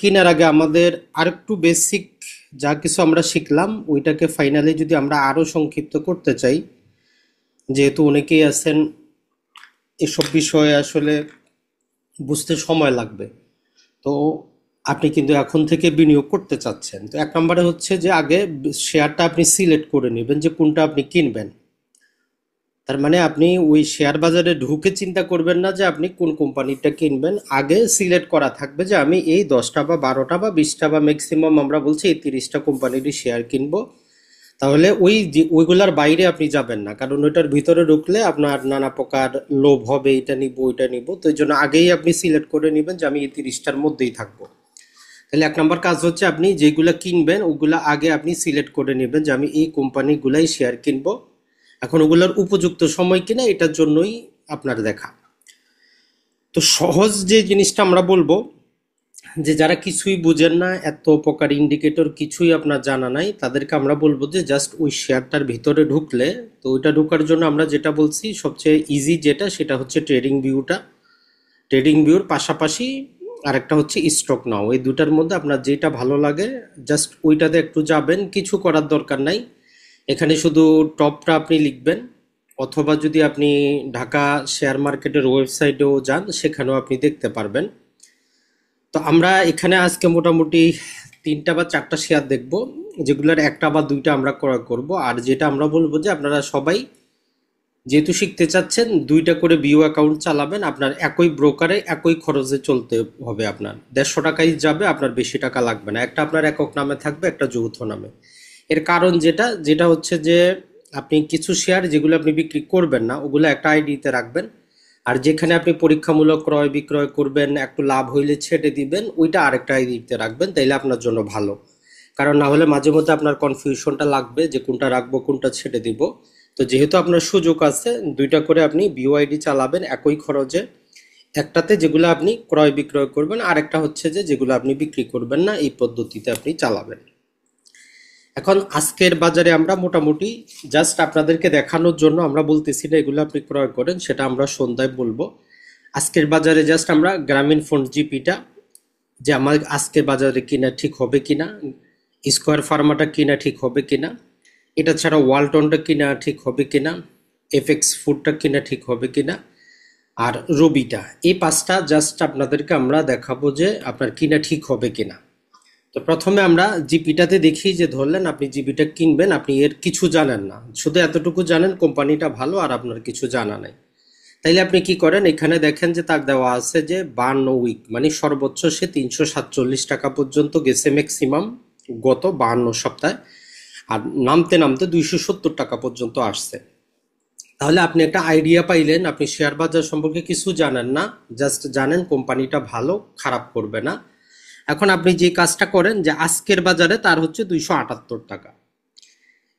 কেনার আগে আমাদের আরেকটু বেসিক যা কিছু আমরা শিখলাম ওইটাকে ফাইনালি যদি আমরা আরো সংক্ষিপ্ত করতে চাই, যেহেতু অনেকেই আছেন এসব বিষয়ে আসলে বুঝতে সময় লাগবে। তো আপনি কিন্তু এখন থেকে বিনিয়োগ করতে চাচ্ছেন, তো এক নম্বরে হচ্ছে যে আগে শেয়ারটা আপনি সিলেক্ট করে নেবেন যে কোনটা আপনি কিনবেন। তার মানে আপনি ওই শেয়ার বাজারে ঢুকে চিন্তা করবেন না যে আপনি কোন কোম্পানিটা কিনবেন, আগে সিলেক্ট করা থাকবে যে আমি এই 10টা বা 12টা বা 20টা বা ম্যাক্সিমাম আমরা বলছি এই 30টা কোম্পানিরই শেয়ার কিনবো। তাহলে ওইগুলার বাইরে আপনি যাবেন না, কারণ ওইটার ভিতরে ঢুকলে আপনার নানা প্রকার লোভ হবে, এটা নিব ওইটা নিব। তো এই জন্য আগেই আপনি সিলেক্ট করে নেবেন যে আমি এই 30টার মধ্যেই থাকবো। তাহলে এক নম্বর কাজ হচ্ছে আপনি যেগুলা কিনবেন ওগুলা আগে আপনি সিলেক্ট করে নেবেন যে আমি এই কোম্পানিগুলাই শেয়ার কিনবো। এখন ওগুলোর উপযুক্ত সময় কিনা এটার জন্যই আপনার দেখা। তো সহজ যে জিনিসটা আমরা বলবো, যে যারা কিছুই বুঝেন না, এত প্রকার ইন্ডিকেটর কিছুই আপনার জানা নাই, তাদেরকে আমরা বলবো যে জাস্ট ওই শেয়ারটার ভিতরে ঢুকলে, তো ওইটা ঢোকার জন্য আমরা যেটা বলছি সবচেয়ে ইজি যেটা, সেটা হচ্ছে ট্রেডিং ভিউটা। ট্রেডিং ভিউর পাশাপাশি আরেকটা হচ্ছে স্টক নাও। এই দুটার মধ্যে আপনার যেটা ভালো লাগে জাস্ট ওইটাতে একটু যাবেন, কিছু করার দরকার নাই। এখানে শুধু টপটা আপনি লিখবেন, অথবা যদি আপনি ঢাকা শেয়ার মার্কেটের ওয়েবসাইটেও যান সেখানেও আপনি দেখতে পারবেন। তো আমরা এখানে আজকে মোটামুটি 3টা বা 4টা শেয়ার দেখব, যেগুলোর একটা বা দুইটা আমরা ক্রয় করব। আর যেটা আমরা বলবো যে আপনারা সবাই যেহেতু শিখতে চাচ্ছেন, 2টা করে বিও অ্যাকাউন্ট চালাবেন, আপনার একই ব্রোকারে একই খরচে চলতে হবে। আপনার 150 টাকাই যাবে, আপনার বেশি টাকা লাগবে না। একটা আপনার একক নামে থাকবে, একটা যৌথ নামে। এর কারণ যেটা যেটা হচ্ছে যে আপনি কিছু শেয়ার যেগুলো আপনি বিক্রি করবেন না ওগুলো একটা আইডিতে রাখবেন, আর যেখানে আপনি পরীক্ষামূলক ক্রয় বিক্রয় করবেন, একটু লাভ হইলে ছেড়ে দিবেন, ওইটা আরেকটা আইডিতে রাখবেন, তাইলে আপনার জন্য ভালো। কারণ না হলে মাঝে মধ্যে আপনার কনফিউশনটা লাগবে যে কোনটা রাখবো কোনটা ছেড়ে দিব। তো যেহেতু আপনার সুযোগ আছে, 2টা করে আপনি বিওআইডি চালাবেন একই খরচে। একটাতে যেগুলো আপনি ক্রয় বিক্রয় করবেন, আর একটা হচ্ছে যে যেগুলো আপনি বিক্রি করবেন না, এই পদ্ধতিতে আপনি চালাবেন। এখন আজকের বাজারে আমরা মোটামুটি জাস্ট আপনাদেরকে দেখানোর জন্য আমরা বলতেছি না এগুলো আপনি ক্রয় করেন, সেটা আমরা সন্ধ্যায় বলবো। আজকের বাজারে জাস্ট আমরা গ্রামীণ ফোন জিপিটা, যে আমার আজকের বাজারে কিনা ঠিক হবে কিনা, স্কোয়ার ফার্মাটা কিনা ঠিক হবে কিনা, এটা ছাড়া ওয়ালটনটা কিনা ঠিক হবে কিনা, এফএক্স ফুডটা কিনা ঠিক হবে কিনা, আর রবিটা, এই 5টা জাস্ট আপনাদেরকে আমরা দেখাবো যে আপনার কিনা ঠিক হবে কিনা। তো প্রথমে আমরা জিপিটাতে দেখি যে ধরলেন আপনি জিপিটা কিনবেন, আপনি এর কিছু জানেন না, শুধু এতটুকু জানেন কোম্পানিটা ভালো আর আপনার কিছু জানা নাই। তাইলে আপনি কি করেন, এখানে দেখেন যে তার দেওয়া আছে যে 52 উইক, মানে সর্বোচ্চ সে 347 টাকা পর্যন্ত গেছে ম্যাক্সিমাম গত 52 সপ্তাহে, আর নামতে নামতে 270 টাকা পর্যন্ত আসছে। তাহলে আপনি একটা আইডিয়া পাইলেন, আপনি শেয়ার বাজার সম্পর্কে কিছু জানেন না, জাস্ট জানেন কোম্পানিটা ভালো, খারাপ করবে না। এখন আপনি যে কাজটা করেন যে আজকের বাজারে তার হচ্ছে 278 টাকা।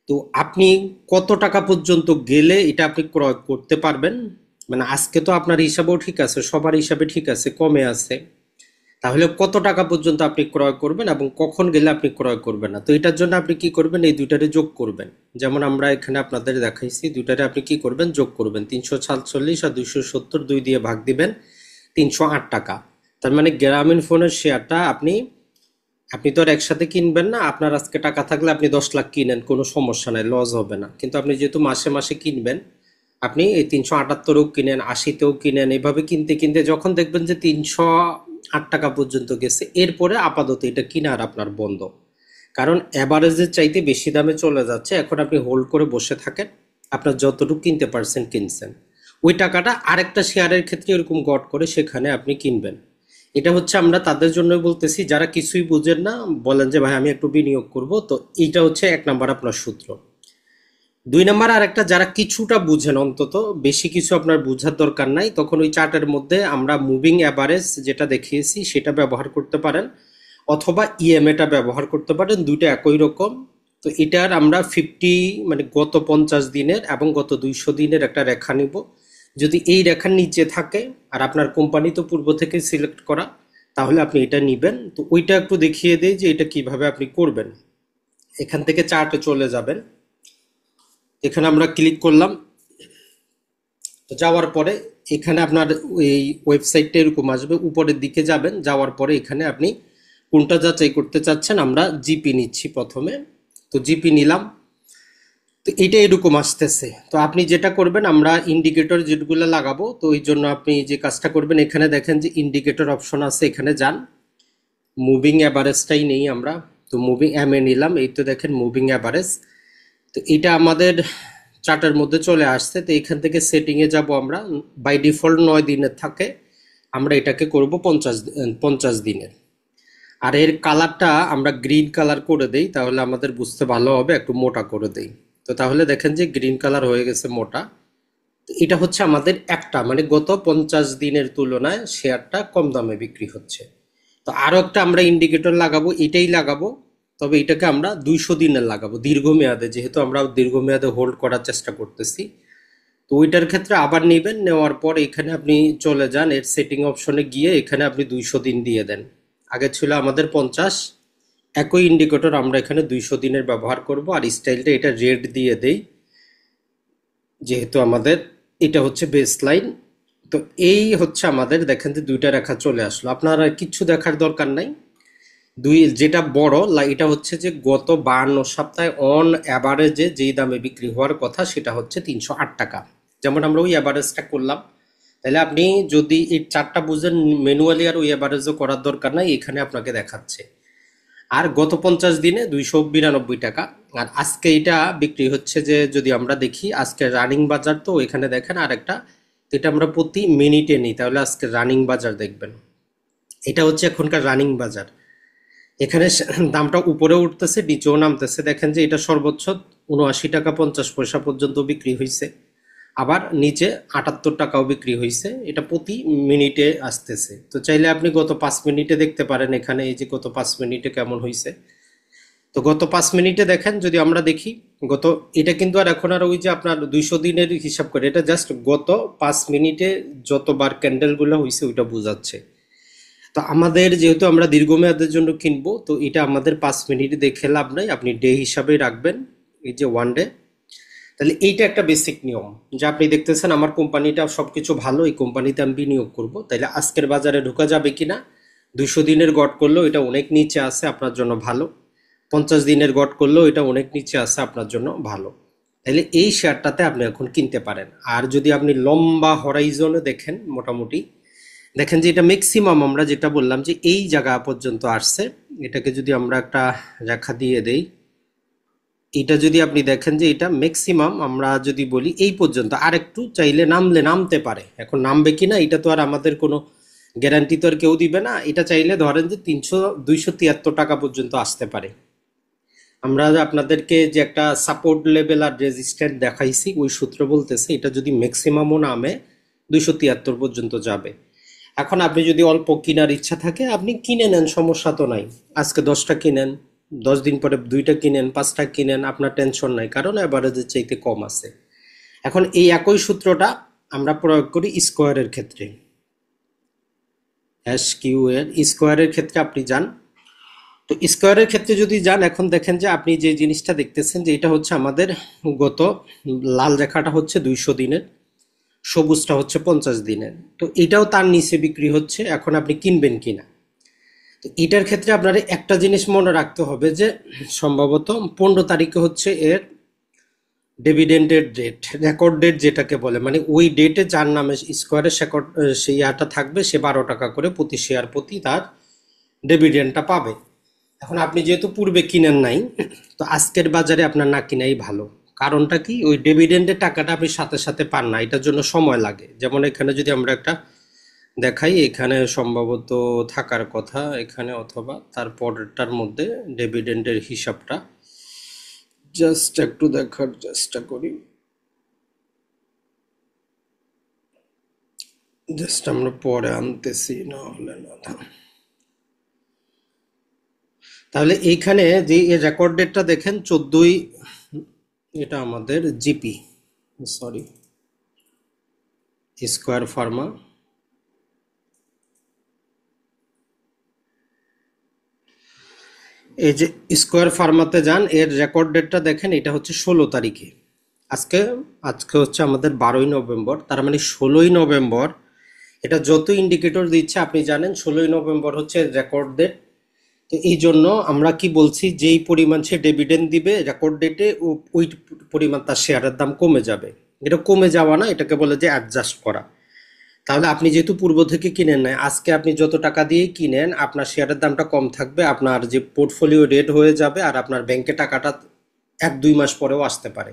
তো আপনি কত টাকা পর্যন্ত গেলে এটা আপনি ক্রয় করতে পারবেন, মানে আজকে তো আপনার হিসাবেও ঠিক আছে, সবার হিসাবে ঠিক আছে, কমে আছে। তাহলে কত টাকা পর্যন্ত আপনি ক্রয় করবেন এবং কখন গেলে আপনি ক্রয় করবেন না, তো এটার জন্য আপনি কি করবেন, এই দুইটারে যোগ করবেন। যেমন আমরা এখানে আপনাদের দেখাইছি, দুইটারে আপনি কি করবেন, যোগ করবেন। 347 আর 270 2 দিয়ে ভাগ দিবেন, 308 টাকা। তার মানে গ্রামীণ ফোনের শেয়ারটা আপনি আপনি তো আর একসাথে কিনবেন না, আপনার আজকে টাকা থাকলে আপনি 10 লাখ কিনেন, কোনো সমস্যা নাই, লস হবে না। কিন্তু আপনি যেহেতু মাসে মাসে কিনবেন, আপনি এই 378ও কিনেন, 80তেও কিনেন, এভাবে কিনতে কিনতে যখন দেখবেন যে 308 টাকা পর্যন্ত গেছে, এরপরে আপাতত এটা কিনা আর আপনার বন্ধ। কারণ অ্যাভারেজের চাইতে বেশি দামে চলে যাচ্ছে, এখন আপনি হোল্ড করে বসে থাকেন, আপনার যতটুকু কিনতে পারছেন কিনছেন, ওই টাকাটা আরেকটা শেয়ারের ক্ষেত্রে এরকম গট করে সেখানে আপনি কিনবেন। এটা হচ্ছে আমরা তাদের জন্য বলতেছি যারা কিছুই বুঝেন না, বলেন যে ভাই আমি একটু বিনিয়োগ করব, তো এইটা হচ্ছে 1 নাম্বার আপনার সূত্র। 2 নাম্বার আর একটা, যারা কিছুটা বুঝেন, অন্তত বেশি কিছু আপনার বোঝার দরকার নাই, তখন ওই চার্টের মধ্যে আমরা মুভিং অ্যাভারেজ যেটা দেখিয়েছি সেটা ব্যবহার করতে পারেন, অথবা ইএমএটা ব্যবহার করতে পারেন, দুইটা একই রকম। তো এটার আমরা 50, মানে গত 50 দিনের এবং গত 200 দিনের একটা রেখা নিব। যদি এই রেখার নিচে থাকে আর আপনার কোম্পানি তো পূর্ব থেকে সিলেক্ট করা, তাহলে আপনি এটা নিবেন। তো ওইটা একটু দেখিয়ে দেই যে এটা কিভাবে আপনি করবেন। এখান থেকে চার্টে চলে যাবেন, এখানে আমরা ক্লিক করলাম। তো যাওয়ার পরে এখানে আপনার এই ওয়েবসাইটটা এরকম আসবে, উপরের দিকে যাবেন, যাওয়ার পরে এখানে আপনি কোনটা যাচাই করতে চাচ্ছেন, আমরা জিপি নিচ্ছি প্রথমে। তো জিপি নিলাম, তো এটা এরকম আসতেছে। তো আপনি যেটা করবেন, আমরা ইন্ডিকেটর যেগুলো লাগাবো, তো ওই জন্য আপনি যে কাজটা করবেন, এখানে দেখেন যে ইন্ডিকেটর অপশন আছে, এখানে যান, মুভিং অ্যাভারেজটাই নেই আমরা। তো মুভিং এম এ নিলাম, এই তো দেখেন মুভিং অ্যাভারেজ। তো এটা আমাদের চার্টের মধ্যে চলে আসছে। তো এখান থেকে সেটিংয়ে যাব আমরা। বাই ডিফল্ট 9 দিনের থাকে, আমরা এটাকে করব 50 দিনের। আর এর কালারটা আমরা গ্রিন কালার করে দেই, তাহলে আমাদের বুঝতে ভালো হবে, একটু মোটা করে দেই। তো তাহলে দেখেন যে গ্রিন কালার হয়ে গেছে মোটা। তো এটা হচ্ছে আমাদের একটা, মানে গত 50 দিনের তুলনায় শেয়ারটা কম দামে বিক্রি হচ্ছে। তো আরও একটা আমরা ইন্ডিকেটর লাগাবো, এটাই লাগাবো, তবে এটাকে আমরা 200 দিনের লাগাবো, দীর্ঘমেয়াদে, যেহেতু আমরা দীর্ঘমেয়াদে হোল্ড করার চেষ্টা করতেছি। তো ওইটার ক্ষেত্রে আবার নেবেন, নেওয়ার পর এখানে আপনি চলে যান, এর সেটিং অপশনে গিয়ে এখানে আপনি 200 দিন দিয়ে দেন। আগে ছিল আমাদের 50, একই ইন্ডিকেটর আমরা এখানে 200 দিনের ব্যবহার করব। আর স্টাইলটা এটা রেড দিয়ে দেই, যেহেতু আমাদের এটা হচ্ছে বেস লাইন। তো এই হচ্ছে আমাদের, দেখেন যে দুইটা রেখা চলে আসলো, আপনারা কিচ্ছু দেখার দরকার নাই। যেটা বড় এটা হচ্ছে যে গত 52 সপ্তাহে অন অ্যাভারেজে যেই দামে বিক্রি হওয়ার কথা, সেটা হচ্ছে 308 টাকা। যেমন আমরা ওই অ্যাভারেজটা করলাম। তাহলে আপনি যদি এই চারটা বুঝেন, ম্যানুয়ালি আর ওই অ্যাভারেজও করার দরকার নাই, এখানে আপনাকে দেখাচ্ছে। আর গত 50 দিনে 292 টাকা। আর আজকে এটা বিক্রি হচ্ছে যে, যদি আমরা দেখি আজকে রানিং বাজার, তো এখানে দেখেন আর একটা, এটা আমরা প্রতি মিনিটে নিই, তাহলে আজকে রানিং বাজার দেখবেন। এটা হচ্ছে এখনকার রানিং বাজার। এখানে দামটা উপরে উঠতেছে, নিচেও নামতেছে। দেখেন যে এটা সর্বোচ্চ 79 টাকা 50 পয়সা পর্যন্ত বিক্রি হয়েছে, আবার নিচে 78 টাকাও বিক্রি হয়েছে। এটা প্রতি মিনিটে আসতেছে। তো চাইলে আপনি গত 5 মিনিটে দেখতে পারেন, এখানে এই যে গত 5 মিনিটে কেমন হয়েছে। তো গত 5 মিনিটে দেখেন, যদি আমরা দেখি গত, এটা কিন্তু আর এখন আর ওই যে আপনার 200 দিনের হিসাব করে, এটা জাস্ট গত 5 মিনিটে যতবার ক্যান্ডেলগুলো হয়েছে ওইটা বোঝাচ্ছে। তো আমাদের যেহেতু আমরা দীর্ঘমেয়াদের জন্য কিনবো, তো এটা আমাদের 5 মিনিটে দেখে লাভ নাই, আপনি ডে হিসাবেই রাখবেন, এই যে 1 ডে। তাহলে এইটা একটা বেসিক নিয়ম, যে আপনি দেখতেছেন আমার কোম্পানিটা সবকিছু ভালো, এই কোম্পানিতে আমি বিনিয়োগ করব, তাইলে আজকের বাজারে ঢোকা যাবে কিনা। 200 দিনের গড় করলেও এটা অনেক নিচে আছে, আপনার জন্য ভালো। 50 দিনের গড় করলেও এটা অনেক নিচে আছে, আপনার জন্য ভালো। তাহলে এই শেয়ারটাতে আপনি এখন কিনতে পারেন। আর যদি আপনি লম্বা হরাইজনে দেখেন, মোটামুটি দেখেন যে এটা ম্যাক্সিমাম, আমরা যেটা বললাম যে এই জায়গা পর্যন্ত আসছে, এটাকে যদি আমরা একটা রেখা দিয়ে দেই, এটা যদি আপনি দেখেন যে এটা ম্যাক্সিমাম, আমরা যদি বলি এই পর্যন্ত, আর একটু চাইলে নামতে পারে। এখন নামবে কিনা এটা তো আর আমাদের কোনো গ্যারান্টি তো আর কেউ দিবে না। এটা চাইলে ধরেন যে 273 টাকা পর্যন্ত আসতে পারে। আমরা আপনাদেরকে যে একটা সাপোর্ট লেভেল আর রেজিস্ট্যান্ট দেখাইছি, ওই সূত্র বলতেছে এটা যদি ম্যাক্সিমামও নামে 273 পর্যন্ত যাবে। এখন আপনি যদি অল্প কেনার ইচ্ছা থাকে, আপনি কিনে নেন, সমস্যা তো নাই। আজকে 10টা কিনেন, 10 দিন পরে 2টা কিনেন, 5টা কিনেন, আপনার টেনশন নাই, কারণ অ্যাভারেজের চাইতে কম আছে। এখন এই একই সূত্রটা আমরা প্রয়োগ করি স্কোয়ারের ক্ষেত্রে। এস কিউ এর স্কোয়ারের ক্ষেত্রে আপনি যান। তো স্কোয়ারের ক্ষেত্রে যদি যান, এখন দেখেন যে আপনি যে জিনিসটা দেখতেছেন, যে এটা হচ্ছে আমাদের গত, লাল রেখাটা হচ্ছে 200 দিনের, সবুজটা হচ্ছে 50 দিনের। তো এটাও তার নিচে বিক্রি হচ্ছে। এখন আপনি কিনবেন কিনা, তো এটার ক্ষেত্রে আপনার একটা জিনিস মনে রাখতে হবে, যে সম্ভবত 15 তারিখে হচ্ছে এর ডিভিডেন্ডের ডেট, রেকর্ড ডেট যেটাকে বলে, মানে ওই ডেটে যার নামে স্কোয়ারের সেই ইয়াটা থাকবে, সে 12 টাকা করে প্রতি শেয়ার প্রতি তার ডিভিডেন্ডটা পাবে। এখন আপনি যেহেতু পূর্বে কিনেন নাই, তো আজকের বাজারে আপনার না কিনাই ভালো। কারণটা কি, ওই ডিভিডেন্ডের টাকাটা আপনি সাথে সাথে পান না, এটার জন্য সময় লাগে। যেমন এখানে যদি আমরা একটা দেখাই, এখানে সম্ভবত থাকার কথা এখানে, অথবা তার পরেরটার মধ্যে ডিভিডেন্ডের হিসাবটা জাস্ট একটু দেখার চেষ্টা করি। জাস্ট আমরা পরে আনতেছি, না হলে না। তাহলে এইখানে যে রেকর্ড ডেটটা দেখেন 14ই, এটা আমাদের জিপি, সরি, স্কোয়ার ফার্মা। এই যে স্কোয়ার ফার্মাতে যান, এর রেকর্ড ডেটটা দেখেন, এটা হচ্ছে 16 তারিখে। আজকে আজকে হচ্ছে আমাদের 12ই নভেম্বর, তার মানে 16ই নভেম্বর। এটা যত ইন্ডিকেটর দিচ্ছে, আপনি জানেন 16ই নভেম্বর হচ্ছে রেকর্ড ডেট। তো এই জন্য আমরা কি বলছি, যেই পরিমাণ সে ডিভিডেন্ড দিবে রেকর্ড ডেটে, ওই পরিমাণ তার শেয়ারের দাম কমে যাবে। এটা কমে যাওয়া না, এটাকে বলে যে অ্যাডজাস্ট করা। তাহলে আপনি যেহেতু পূর্ব থেকে কিনেন নাই, আজকে আপনি যত টাকা দিয়ে কিনেন আপনার শেয়ারের দামটা কম থাকবে, আপনার যে পোর্টফোলিও রেট হয়ে যাবে, আর আপনার ব্যাংকে টাকাটা 1-2 মাস পরেও আসতে পারে।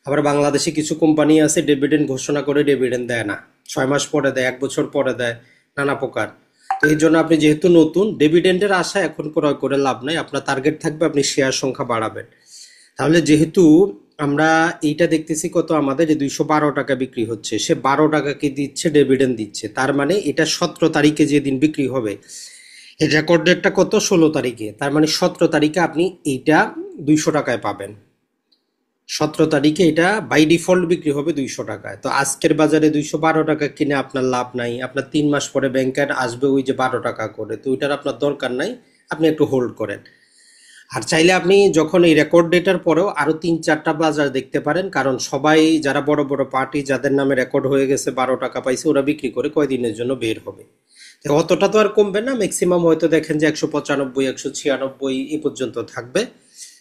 আবার বাংলাদেশে কিছু কোম্পানি আছে ডিভিডেন্ড ঘোষণা করে ডিভিডেন্ড দেয় না, 6 মাস পরে দেয়, 1 বছর পরে দেয়, নানা প্রকার। তো এই জন্য আপনি যেহেতু নতুন, ডিভিডেন্ডের আশা এখন ক্রয় করে লাভ নাই। আপনার টার্গেট থাকবে আপনি শেয়ার সংখ্যা বাড়াবেন। তাহলে যেহেতু আমরা এইটা দেখতেছি কত, আমাদের যে 212 টাকা বিক্রি হচ্ছে, সে 12 টাকাকে দিচ্ছে, ডিভিডেন্ড দিচ্ছে, তার মানে এটা 17 তারিখে যেদিন বিক্রি হবে, এই রেকর্ড ডেটটা কত, 16 তারিখে, তার মানে 17 তারিখে আপনি এইটা 200 টাকায় পাবেন। 17 তারিখে এটা বাই ডিফল্ট বিক্রি হবে 200 টাকায়। তো আজকের বাজারে 212 টাকা কিনে আপনার লাভ নাই, আপনার 3 মাস পরে ব্যাংকার আসবে ওই যে 12 টাকা করে, তো ওইটার আপনার দরকার নাই, আপনি একটু হোল্ড করেন। আর চাইলে আপনি যখন এই রেকর্ড ডেটার পরেও আরো 3-4টা বাজার দেখতে পারেন, কারণ সবাই যারা বড় বড় পার্টি যাদের নামে রেকর্ড হয়ে গেছে 12 টাকা পাইছে, ওরা বিক্রি করে কয়দিনের জন্য বের হবে। তো অতটা তো আর কমবে না, ম্যাক্সিমাম হয়তো দেখেন যে 195, 196 এই পর্যন্ত থাকবে।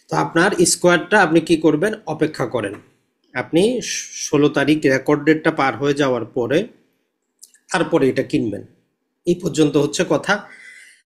তো আপনার স্কোয়ারটা আপনি কি করবেন, অপেক্ষা করেন। আপনি 16 তারিখ রেকর্ড ডেটটা পার হয়ে যাওয়ার পরে তারপরে এটা কিনবেন। এই পর্যন্ত হচ্ছে কথা।